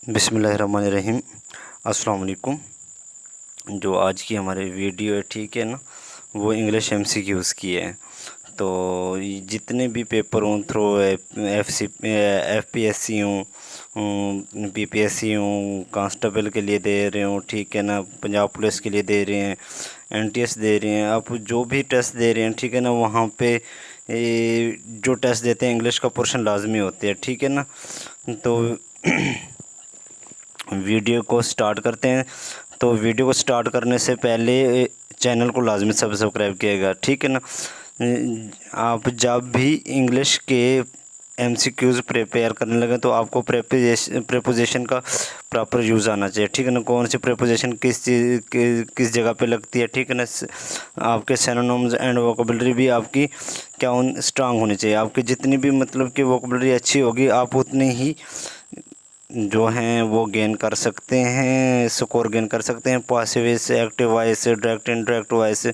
बिस्मिल्लाहिर्रहमानिर्रहीम। अस्सलाम वालेकुम। जो आज की हमारी वीडियो है, ठीक है ना, वो इंग्लिश एमसीक्यूज़ की है। तो जितने भी पेपर हों, थ्रो एफपीएससी हूँ, बीपीएससी हूँ, कांस्टेबल के लिए दे रहे हूँ, ठीक है ना, पंजाब पुलिस के लिए दे रहे हैं, एनटीएस दे रहे हैं, आप जो भी टेस्ट दे रहे हैं, ठीक है ना, वहाँ पे जो टेस्ट देते हैं इंग्लिश का पोर्शन लाजमी होते हैं, ठीक है ना। तो वीडियो को स्टार्ट करते हैं। तो वीडियो को स्टार्ट करने से पहले चैनल को लाजमी सब्सक्राइब किएगा, ठीक है ना। आप जब भी इंग्लिश के एमसीक्यूज़ प्रिपेयर करने लगे तो आपको प्रेपोजिशन का प्रॉपर यूज़ आना चाहिए, ठीक है ना। कौन सी प्रेपोजिशन किस चीज़ किस जगह पे लगती है, ठीक है ना। आपके सिनोनिम्स एंड वोकेबलरी भी आपकी क्या स्ट्रांग होनी चाहिए। आपकी जितनी भी मतलब कि वोकेबलरी अच्छी होगी, आप उतनी ही जो हैं वो गेन कर सकते हैं, स्कोर गेन कर सकते हैं। Passive voice, active voice, direct indirect voice,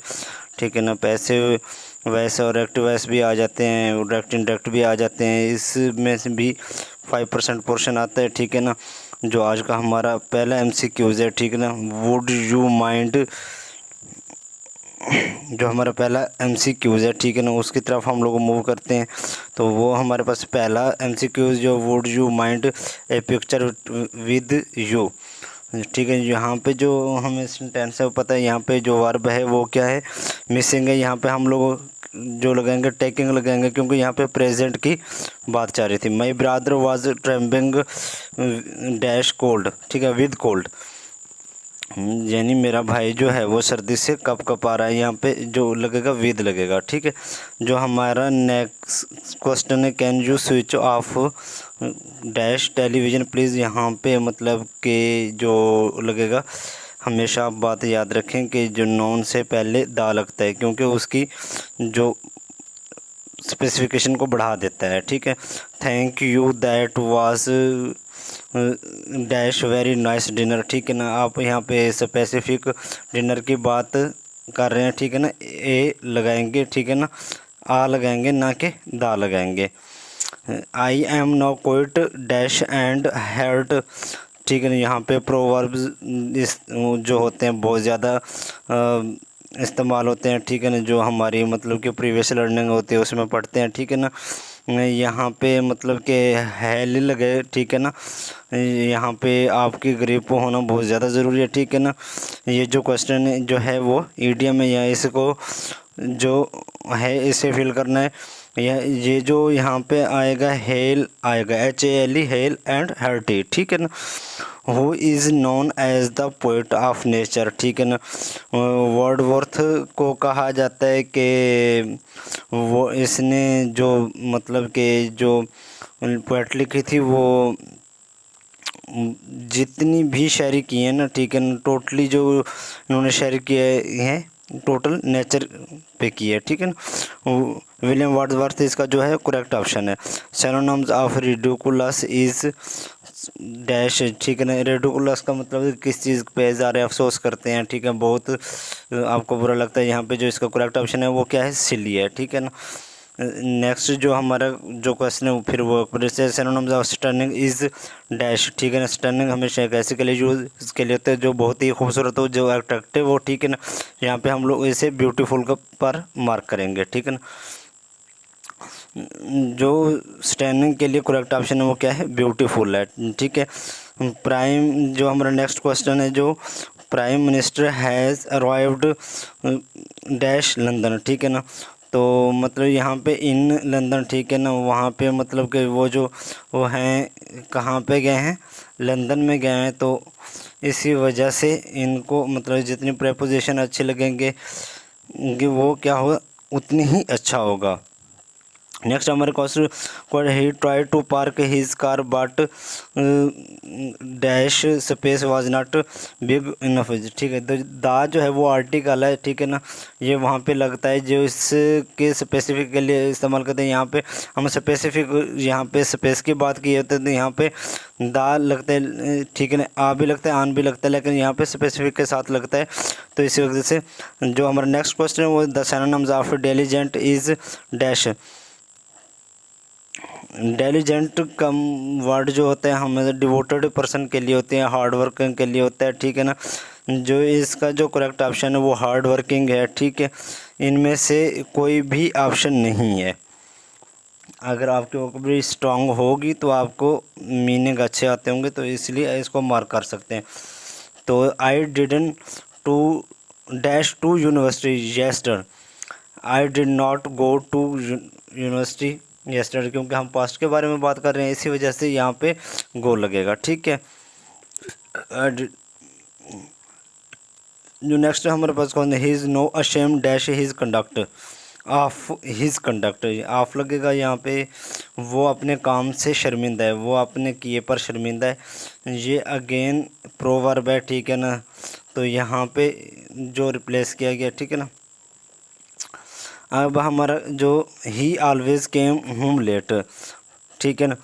ठीक है ना। पैसिव वॉइस और एक्टिव वॉइस भी आ जाते हैं, डायरेक्ट इनडायरेक्ट भी आ जाते हैं। इसमें से भी 5% पोर्शन आता है, ठीक है ना। जो आज का हमारा पहला एमसीक्यूज़ है, ठीक है ना, वुड यू माइंड, जो हमारा पहला एमसीक्यूज़ है, ठीक है ना, उसकी तरफ हम लोग मूव करते हैं। तो वो हमारे पास पहला एमसीक्यूज़ जो would you mind a picture with you, ठीक है। यहाँ पे जो हमें सेंटेंस है वो पता है, यहाँ पे जो वर्ब है वो क्या है, मिसिंग है। यहाँ पे हम लोग जो लगाएंगे टेकिंग लगाएंगे, क्योंकि यहाँ पे प्रेजेंट की बात चाह रही थी। My brother was trembling dash cold, ठीक है, विद कोल्ड, यानी मेरा भाई जो है वो सर्दी से कप कप आ रहा है। यहाँ पे जो लगेगा विद लगेगा, ठीक है। जो हमारा नेक्स्ट क्वेश्चन है, can you switch off dash television please. यहाँ पे मतलब कि जो लगेगा, हमेशा आप बात याद रखें कि जो नॉन से पहले दा लगता है, क्योंकि उसकी जो स्पेसिफिकेशन को बढ़ा देता है, ठीक है। Thank you that was dash very nice dinner, ठीक है ना। आप यहाँ पे स्पेसिफिक डिनर की बात कर रहे हैं, ठीक है ना। ए लगाएंगे, ठीक है ना, आ लगाएंगे, ना कि दा लगाएंगे। I am no quit dash and hurt, ठीक है ना। यहाँ पे प्रोवर्ब्स इस जो होते हैं बहुत ज़्यादा इस्तेमाल होते हैं, ठीक है ना। जो हमारी मतलब कि प्रीवियस लर्निंग होती है उसमें पढ़ते हैं, ठीक है ना। यहाँ पे मतलब कि हेल लगे, ठीक है ना। यहाँ पे आपकी ग्रिप होना बहुत ज़्यादा ज़रूरी है, ठीक है ना। ये जो क्वेश्चन जो है वो ईडियम है, या इसको जो है इसे फिल करना है। ये जो यहाँ पे आएगा हेल आएगा, HALE, हेल एंड हर्टी, ठीक है ना। Who is known as the poet of nature, ठीक है ना। वर्डवर्थ को कहा जाता है कि वो इसने जो मतलब कि जो पोइट लिखी थी, वो जितनी भी शायरी की है ना, ठीक है ना, टोटली जो इन्होंने शायरी की है टोटल नेचर पे की है, ठीक है ना। विलियम वर्ड्सवर्थ इसका जो है करेक्ट ऑप्शन है। Synonyms of ridiculous is dash, ठीक है ना। रिडिकुलस का मतलब किस चीज़ पे ज़्यादा अफसोस करते हैं, ठीक है, बहुत आपको बुरा लगता है। यहाँ पे जो इसका करेक्ट ऑप्शन है वो क्या है, सिली है, ठीक है ना। नेक्स्ट जो हमारा जो क्वेश्चन है फिर वो synonyms of stunning is dash, ठीक है ना। स्टर्निंग हमेशा एक ऐसे के लिए यूज़ के लिए होते हैं जो बहुत ही खूबसूरत हो, जो अट्रैक्टिव हो, ठीक है ना। यहाँ पे हम लोग इसे ब्यूटीफुल का पर मार्क करेंगे, ठीक है ना। जो स्टैंडिंग के लिए करेक्ट ऑप्शन है वो क्या है, ब्यूटीफुल है, ठीक है। प्राइम जो हमारा नेक्स्ट क्वेश्चन है, जो prime minister has arrived dash London, ठीक है ना। तो मतलब यहाँ पे इन लंदन, ठीक है ना, वहाँ पे मतलब कि वो जो वो हैं कहाँ पे गए हैं, लंदन में गए हैं। तो इसी वजह से इनको मतलब जितनी प्रेपोजिशन अच्छे लगेंगे कि वो क्या होगा, उतनी ही अच्छा होगा। नेक्स्ट हमारे question, he try to park his car but dash space was not big enough, ठीक है। तो दा जो है वो आर्टिकल है, ठीक है ना। ये वहाँ पे लगता है जो इसके स्पेसिफिक के लिए इस्तेमाल करते हैं। यहाँ पे हम स्पेसिफिक, यहाँ पे स्पेस की बात की है तो यहाँ पे दा लगता है, ठीक है ना। आ भी लगता है, आन भी लगता है, लेकिन यहाँ पे स्पेसिफिक के साथ लगता है। तो इसी वजह से जो हमारा नेक्स्ट क्वेश्चन है वो the synonyms of diligent is dash, intelligent come word जो होते हैं हमें डिवोटेड पर्सन के लिए होते हैं, हार्ड वर्किंग के लिए होता है, ठीक है ना। जो इसका जो करेक्ट ऑप्शन है वो हार्ड वर्किंग है, ठीक है। इनमें से कोई भी ऑप्शन नहीं है। अगर आपकी वोकैबुलरी स्ट्रांग होगी तो आपको मीनिंग अच्छे आते होंगे, तो इसलिए इसको मार्क कर सकते हैं। तो I didn't to dash to university yester, I did not go to university yester, क्योंकि हम पास्ट के बारे में बात कर रहे हैं, इसी वजह से यहाँ पे गो लगेगा, ठीक है। जो नेक्स्ट हमारे पास कौन है, he is no ashamed dash his conduct of his conduct, of लगेगा यहाँ पे, वो अपने काम से शर्मिंदा है, वो अपने किए पर शर्मिंदा है। ये अगेन प्रोवर्ब है, ठीक है ना, तो यहाँ पे जो रिप्लेस किया गया, ठीक है ना। अब हमारा जो he always came home late, ठीक है ना,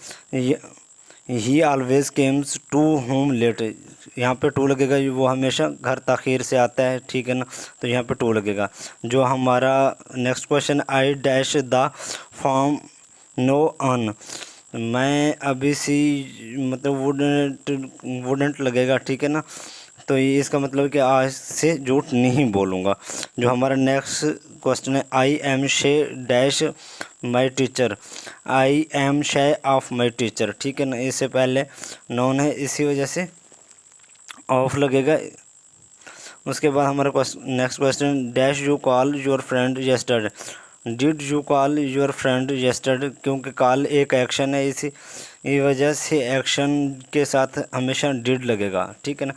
he always comes to home late, यहाँ पे टू लगेगा, वो हमेशा घर ताख़ीर से आता है, ठीक है ना, तो यहाँ पे टू लगेगा। जो हमारा next question, I dash the form know on, मैं अभी सी मतलब वुडेंट लगेगा, ठीक है ना, तो ये इसका मतलब कि आज से झूठ नहीं बोलूँगा। जो हमारा नेक्स्ट क्वेश्चन है, आई एम शे dash my teacher, I am शे ऑफ माई टीचर, ठीक है ना, इससे पहले नॉन है, इसी वजह से ऑफ लगेगा। उसके बाद हमारा next question, dash you call your friend yesterday, did you call your friend yesterday, क्योंकि कॉल एक एक्शन है, इसी वजह से एक्शन के साथ हमेशा डिड लगेगा, ठीक है ना।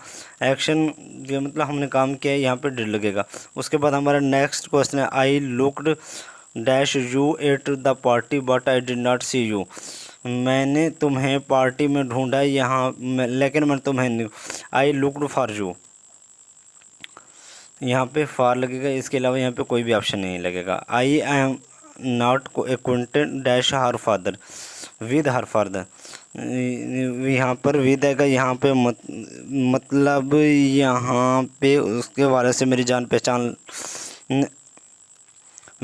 एक्शन ये मतलब हमने काम किया है, यहाँ पे डिड लगेगा। उसके बाद हमारा नेक्स्ट क्वेश्चन है, I looked dash you at the party but I did not see you, मैंने तुम्हें पार्टी में ढूंढा यहाँ लेकिन मैं तुम्हें नहीं, आई लुक्ड फॉर यू, यहाँ पे फार लगेगा, इसके अलावा यहाँ पे कोई भी ऑप्शन नहीं लगेगा। I am not acquainted dash her father with her father, यहाँ पर विद आएगा, यहाँ पे मतलब यहाँ पे उसके वाले से मेरी जान पहचान,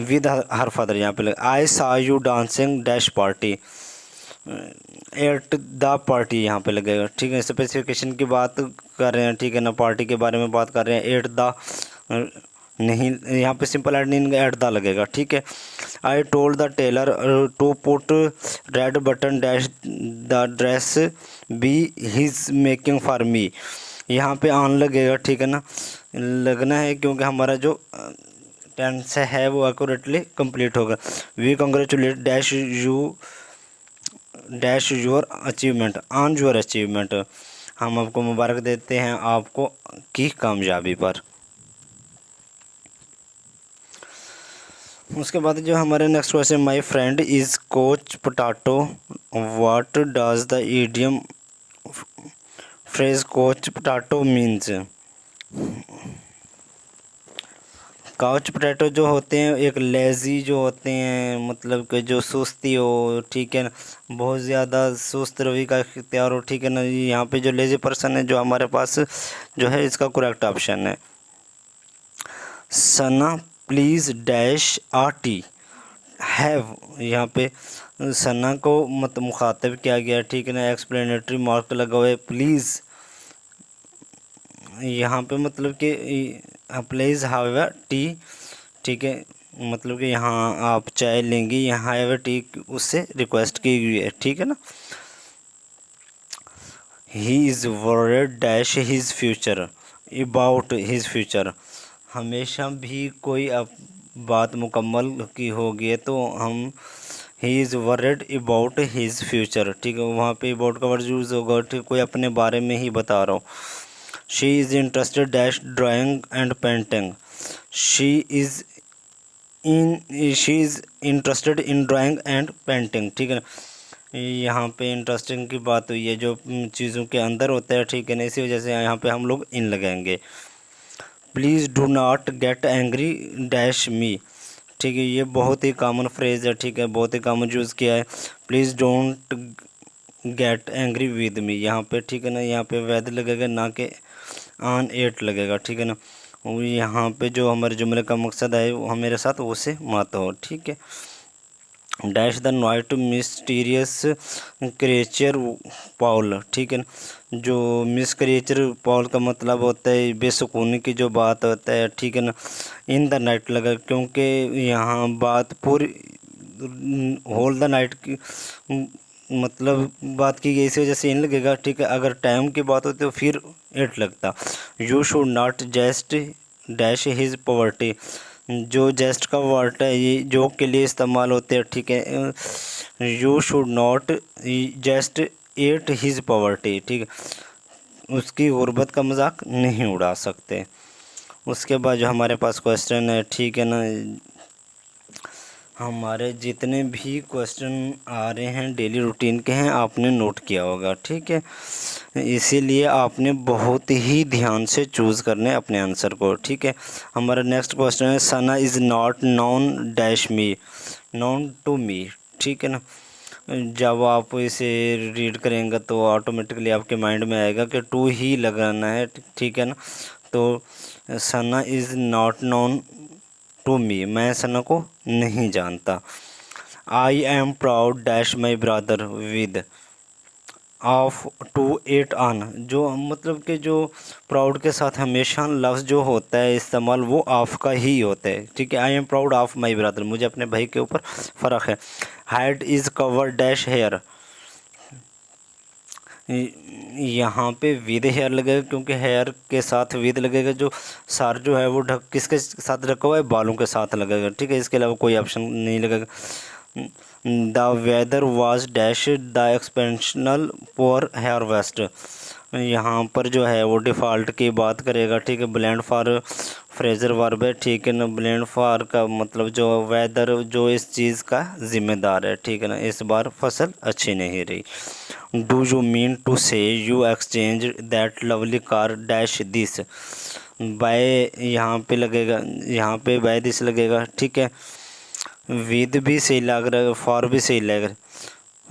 विद हर फादर यहाँ पे लगा। आई सा you dancing dash party at the party, यहाँ पे लगेगा, ठीक है। स्पेसिफिकेशन की बात कर रहे हैं, ठीक है ना, पार्टी के बारे में बात कर रहे हैं, एट द नहीं, यहाँ पे सिंपल एड नहीं, एट द लगेगा, ठीक है। I told the tailor to put red button dash the dress be his making for me, यहाँ पे ऑन लगेगा, ठीक है ना, लगना है, क्योंकि हमारा जो टेंस है वो एक्यूरेटली कंप्लीट होगा। We congratulate dash you dash your achievement on your achievement, हम आपको मुबारक देते हैं आपको की कामयाबी पर। उसके बाद जो हमारे next question, my friend is coach potato, what does the idiom phrase coach potato means, couch potato जो होते हैं एक लेज़ी जो होते हैं, मतलब कि जो सुस्ती हो, ठीक है ना, बहुत ज़्यादा सुस्त रवि का इख्तियार हो, ठीक है ना। यहाँ पे जो लेज़ी पर्सन है जो हमारे पास जो है इसका करेक्ट ऑप्शन है सना प्लीज़ डैश आटी हैव, यहाँ पे सना को मत मुखातब किया गया, ठीक है ना, एक्सप्लेनेटरी मार्क लगा हुआ है, प्लीज़ यहाँ पे मतलब कि प्लीज़ हावेवर टी, ठीक है, मतलब कि यहाँ आप चाय लेंगे, यहाँ हावेवर टी उससे रिक्वेस्ट की गई है, ठीक है ना। He is worried dash his future about his future, हमेशा भी कोई अब बात मुकम्मल की होगी तो हम he is worried about his future, ठीक है, वहाँ पे अबाउट का वर्ड यूज़ होगा, ठीक, कोई अपने बारे में ही बता रहा हूँ। She is interested dash drawing and painting, she is interested in drawing and painting, ठीक है ना, यहाँ पे इंटरेस्टिंग की बात हुई है जो चीज़ों के अंदर होता है, ठीक है ना, इसी वजह से यहाँ पे हम लोग इन लगाएंगे। Please do not get angry dash मी, ठीक है, ये बहुत ही कॉमन फ्रेज़ है, ठीक है, बहुत ही कॉमन यूज़ किया है। Please don't get angry with me, यहाँ पे, ठीक है ना, यहाँ पे वैद लगेगा ना कि ऑन एट लगेगा, ठीक है ना, और यहाँ पे जो हमारे जुमले का मकसद है वो मेरे साथ वो से मत हो, ठीक है। Dash the night mysterious creature Paul, ठीक है ना। जो मिस क्रिएचर पॉल का मतलब होता है बेसुकूनी की जो बात होता है, ठीक है ना। इन द नाइट लगा क्योंकि यहाँ बात पूरी होल द नाइट की मतलब बात की गई, इसी वजह से इन लगेगा, ठीक है। अगर टाइम की बात होती तो फिर एट लगता। You should not just dash his poverty, जो जेस्ट का वर्ड है ये जोक के लिए इस्तेमाल होते हैं, ठीक है। You should not just at his poverty, ठीक है। उसकी गुर्बत का मजाक नहीं उड़ा सकते। उसके बाद जो हमारे पास क्वेश्चन है, ठीक है ना, हमारे जितने भी क्वेश्चन आ रहे हैं डेली रूटीन के हैं, आपने नोट किया होगा, ठीक है। इसीलिए आपने बहुत ही ध्यान से चूज़ करने अपने आंसर को, ठीक है। हमारा नेक्स्ट क्वेश्चन है Sana is not known dash me known to me, ठीक है ना। जब आप इसे रीड करेंगे तो ऑटोमेटिकली आपके माइंड में आएगा कि टू ही लगाना है, ठीक है ना। तो Sana is not known to me, मैं सना को नहीं जानता। I am proud dash my brother with of to at on, जो मतलब कि जो प्राउड के साथ हमेशा लफ्ज़ जो होता है इस्तेमाल वो ऑफ का ही होता है, ठीक है। I am proud of my brother, मुझे अपने भाई के ऊपर फ़र्क है। Head is cover dash hair, यहाँ पे विद हेयर लगेगा क्योंकि हेयर के साथ विद लगेगा। जो सार जो है वो ढक किसके साथ ढका हुआ है, बालों के साथ लगेगा, ठीक है। इसके अलावा कोई ऑप्शन नहीं लगेगा। The weather was dash the exceptional for harvest, यहाँ पर जो है वो डिफ़ॉल्ट की बात करेगा, ठीक है। ब्लेंड फॉर फ्रेजर वर्ब है, ठीक है ना। ब्लेंड फॉर का मतलब जो वेदर जो इस चीज़ का ज़िम्मेदार है, ठीक है ना। इस बार फसल अच्छी नहीं रही। Do you mean to say you exchange that lovely car dash this, by यहाँ पे लगेगा, यहाँ पे बाय दिस लगेगा, ठीक है। विद भी सही लग रहा है, फॉर भी सही लग रहा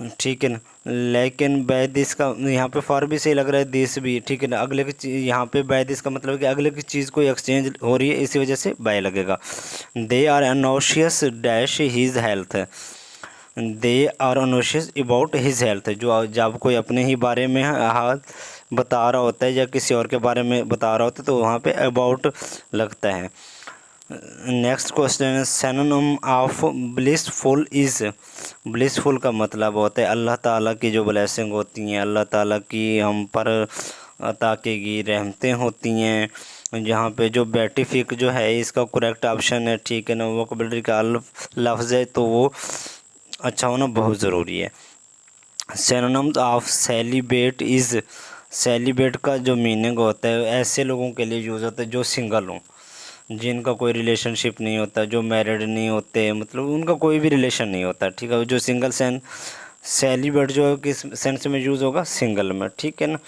है, ठीक है ना। लेकिन बाय दिस का यहाँ पे फॉर भी सही लग रहा है, दिस भी, ठीक है ना। अगले की चीज़ यहाँ पे बाय दिस का मतलब है कि अगले की चीज़ कोई एक्सचेंज हो रही है, इसी वजह से बाय लगेगा। They are anxious dash his health, they are anxious about his health, जो जब कोई अपने ही बारे में हाल बता रहा होता है या किसी और के बारे में बता रहा होता है तो वहाँ पे अबाउट लगता है। नेक्स्ट क्वेश्चन है synonym of blissful is, blissful का मतलब होता है अल्लाह ताला की जो ब्लेसिंग होती हैं, अल्लाह ताला की हम पर अता की रहमतें होती हैं। जहाँ पे जो बेटिफिक जो है इसका करेक्ट ऑप्शन है, ठीक है ना। वोकैबुलरी का लफ्ज़ है तो वो अच्छा होना बहुत ज़रूरी है। Synonyms of celebrate is, celebrate का जो मीनिंग होता है ऐसे लोगों के लिए यूज़ होता है जो सिंगल हों, जिनका कोई रिलेशनशिप नहीं होता, जो मैरिड नहीं होते, मतलब उनका कोई भी रिलेशन नहीं होता, ठीक है। जो सिंगल सेलिब्रेट जो है किस सेंस में यूज़ होगा, सिंगल में, ठीक है ना।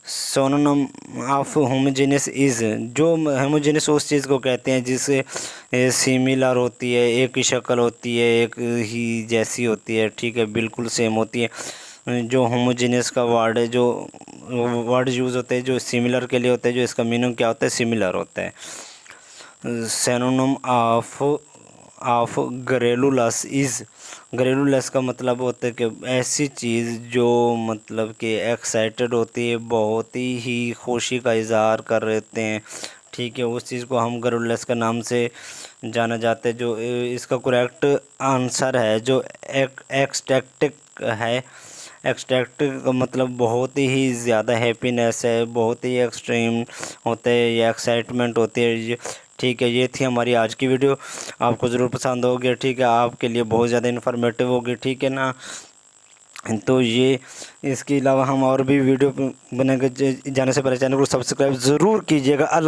सोनोनम ऑफ होमोजेनियस इज़, जो होमोजेनियस उस चीज़ को कहते हैं जिससे सिमिलर होती है, एक ही शक्ल होती है, एक ही जैसी होती है, ठीक है, बिल्कुल सेम होती है। जो होमोजेनियस का वर्ड है, जो वर्ड यूज़ होते हैं जो सिमिलर के लिए होते हैं, जो इसका मीनिंग क्या होता है, सिमिलर होता है। सिनोनिम ऑफ घरेलूलस इज़, घरेलूलस का मतलब होता है कि ऐसी चीज़ जो मतलब कि एक्साइटेड होती है, बहुत ही खुशी का इजहार कर रहते हैं, ठीक है। उस चीज़ को हम घरेलूलस के नाम से जाना जाता है। जो इसका करेक्ट आंसर है जो एक्सटैक्टिक है। एक्सट्रैक्ट का मतलब बहुत ही ज़्यादा हैप्पीनेस है, बहुत ही एक्सट्रीम होता है, ये एक्साइटमेंट होती है ये, ठीक है। ये थी हमारी आज की वीडियो, आपको ज़रूर पसंद होगी, ठीक है। आपके लिए बहुत ज़्यादा इन्फॉर्मेटिव होगी, ठीक है ना। तो ये इसके अलावा हम और भी वीडियो बनाने जाने से पहले चैनल को सब्सक्राइब ज़रूर कीजिएगा।